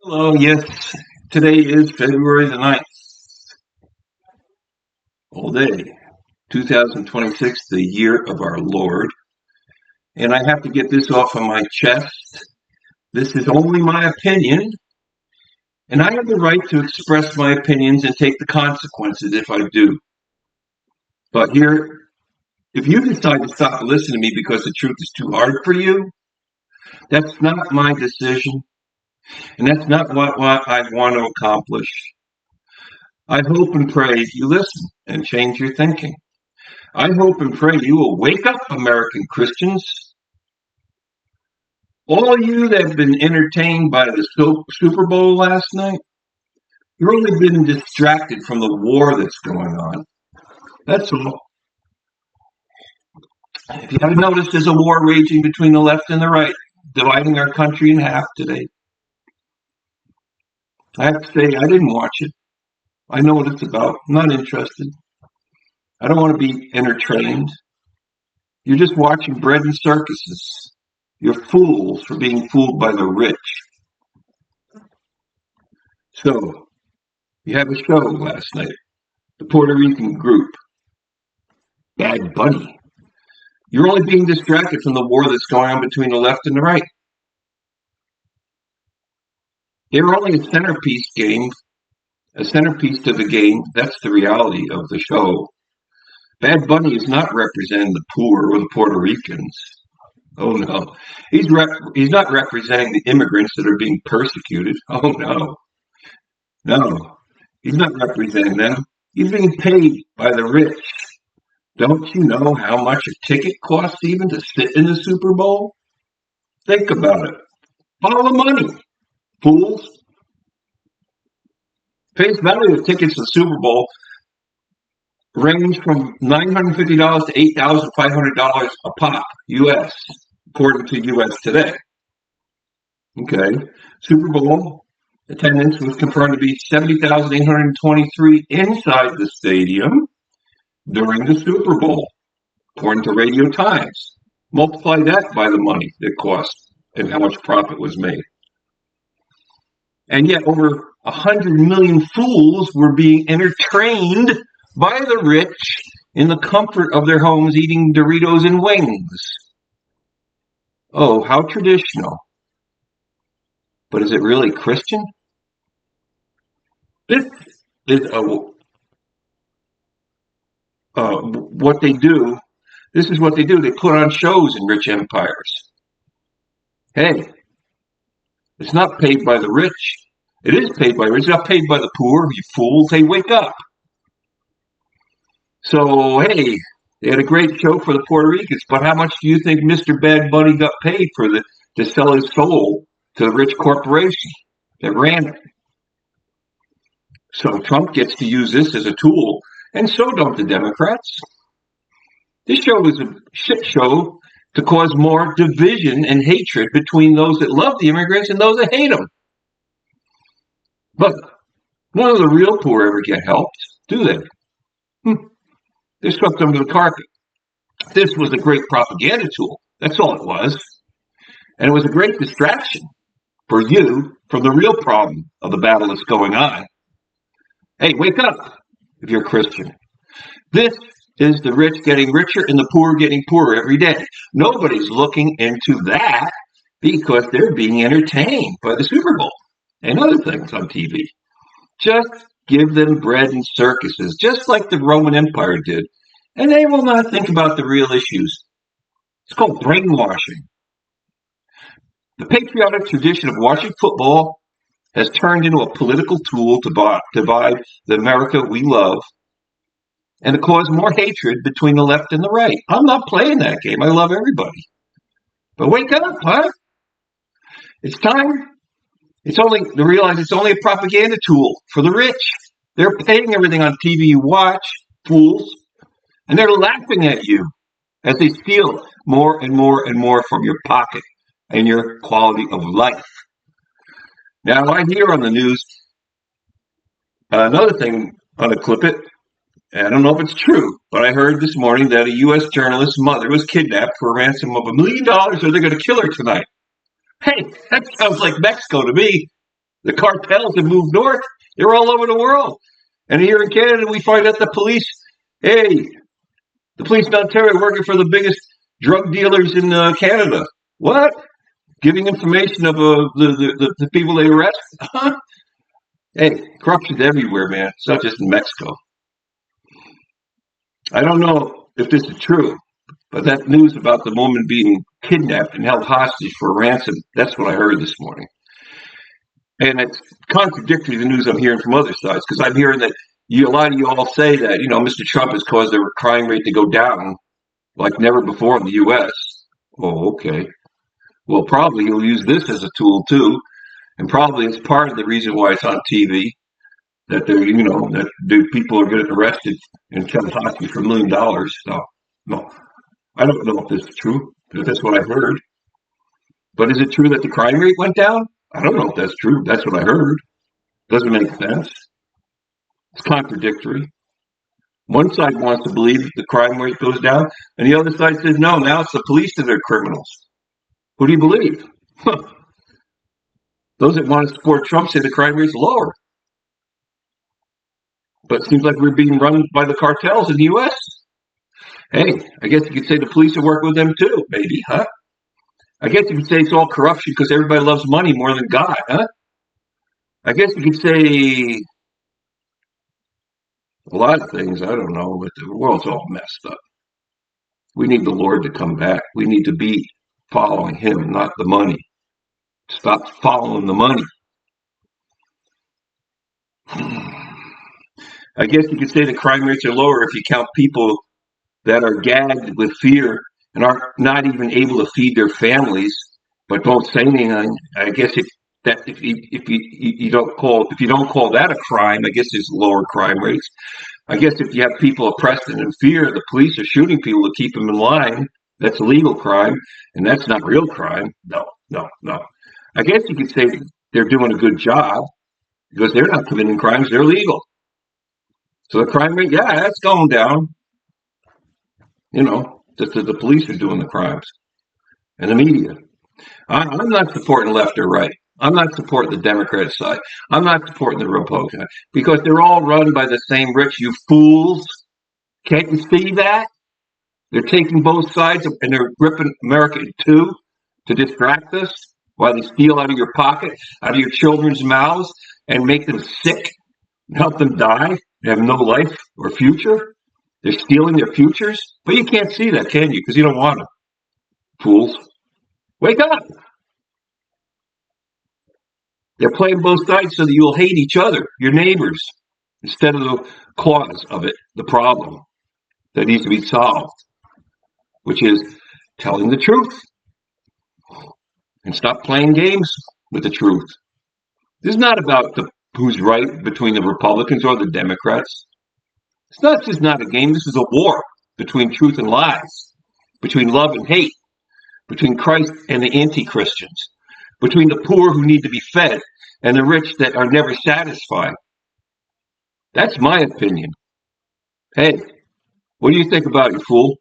Hello, yes. Today is February the 9th, all day, 2026, the year of our Lord. And I have to get this off of my chest. This is only my opinion, and I have the right to express my opinions and take the consequences if I do. But here, if you decide to stop listening to me because the truth is too hard for you, that's not my decision, and that's not what I want to accomplish. I hope and pray you listen and change your thinking. I hope and pray you will wake up, American Christians. All you that have been entertained by the Super Bowl last night, you've only been distracted from the war that's going on. That's all. If you haven't noticed, there's a war raging between the left and the right, dividing our country in half today. I have to say, I didn't watch it. I know what it's about. I'm not interested. I don't want to be entertained. You're just watching bread and circuses. You're fools for being fooled by the rich. So, you have a show last night. The Puerto Rican group, Bad Bunny. You're only being distracted from the war that's going on between the left and the right. They're only a centerpiece to the game. That's the reality of the show. Bad Bunny is not representing the poor or the Puerto Ricans. Oh no. He's not representing the immigrants that are being persecuted. Oh no. No. He's not representing them. He's being paid by the rich. Don't you know how much a ticket costs even to sit in the Super Bowl? Think about it. Follow the money, fools. Face value of tickets to the Super Bowl range from $950 to $8,500 a pop, U.S., according to U.S. Today. Okay. Super Bowl attendance was confirmed to be 70,823 inside the stadium during the Super Bowl, according to Radio Times. Multiply that by the money it cost and how much profit was made. And yet over 100 million fools were being entertained by the rich in the comfort of their homes eating Doritos and wings. Oh, how traditional. But is it really Christian? This is what they do. This is what they do. They put on shows in rich empires. Hey, it's not paid by the rich. It is paid by the rich. It's not paid by the poor. You fools. Hey, wake up. So, hey, they had a great show for the Puerto Ricans, but how much do you think Mr. Bad Bunny got paid to sell his soul to the rich corporation that ran it? So Trump gets to use this as a tool, and so don't the Democrats. This show is a shit show to cause more division and hatred between those that love the immigrants and those that hate them. But none of the real poor ever get helped, do they? They're swept under the carpet. This was a great propaganda tool. That's all it was. And it was a great distraction for you from the real problem of the battle that's going on. Hey, wake up if you're a Christian. This is the rich getting richer and the poor getting poorer every day. Nobody's looking into that because they're being entertained by the Super Bowl and other things on TV. Just give them bread and circuses, just like the Roman Empire did, and they will not think about the real issues. It's called brainwashing. The patriotic tradition of watching football has turned into a political tool to divide the America we love and to cause more hatred between the left and the right. I'm not playing that game. I love everybody. But wake up, huh? It's time. Realize it's only a propaganda tool for the rich. They're paying everything on TV you watch, fools, and they're laughing at you as they steal more and more and more from your pocket and your quality of life. Now, I hear on the news another thing on a clip it. I don't know if it's true, but I heard this morning that a U.S. journalist's mother was kidnapped for a ransom of $1 million or they're going to kill her tonight. Hey, that sounds like Mexico to me. The cartels have moved north. They're all over the world. And here in Canada, we find out the police in Ontario working for the biggest drug dealers in Canada. What? Giving information of the people they arrest? Hey, corruption's everywhere, man. It's not just in Mexico. I don't know if this is true, but that news about the woman being kidnapped and held hostage for ransom, that's what I heard this morning. And it's contradictory to the news I'm hearing from other sides, because I'm hearing that a lot of you all say that, Mr. Trump has caused the crime rate to go down like never before in the U.S. Oh, okay. Well, probably he'll use this as a tool too, and probably it's part of the reason why it's on TV that people are getting arrested and held hostage for $1 million. So, no, I don't know if this is true, but that's what I heard. But is it true that the crime rate went down? I don't know if that's true. That's what I heard. Doesn't make sense. It's contradictory. One side wants to believe that the crime rate goes down, and the other side says, no, now it's the police that are criminals. Who do you believe? Those that want to support Trump say the crime rate's lower. But it seems like we're being run by the cartels in the U.S. Hey, I guess you could say the police are working with them too, maybe, huh? I guess you could say it's all corruption because everybody loves money more than God, huh? I guess you could say a lot of things, I don't know, but the world's all messed up. We need the Lord to come back. We need to be following him, not the money. Stop following the money. I guess you could say the crime rates are lower if you count people that are gagged with fear and are not even able to feed their families, but don't say anything. I guess if you don't call that a crime, I guess there's lower crime rates. I guess if you have people oppressed and in fear, the police are shooting people to keep them in line. That's a legal crime, and that's not real crime. No. I guess you could say they're doing a good job because they're not committing crimes; they're legal. So the crime rate, yeah, that's going down. The police are doing the crimes, and the media. I'm not supporting left or right. I'm not supporting the Democrat side. I'm not supporting the Republican side because they're all run by the same rich, you fools. Can't you see that? They're taking both sides and they're ripping America in two to distract us while they steal out of your pocket, out of your children's mouths, and make them sick and help them die. They have no life or future. They're stealing their futures. But you can't see that, can you? Because you don't want to. Fools. Wake up! They're playing both sides so that you'll hate each other, your neighbors, instead of the cause of it, the problem that needs to be solved, which is telling the truth and stop playing games with the truth. This is not about who's right between the Republicans or the Democrats. It's not a game. This is a war between truth and lies, between love and hate, between Christ and the anti-Christians, between the poor who need to be fed and the rich that are never satisfied. That's my opinion. Hey, what do you think about it, you fool?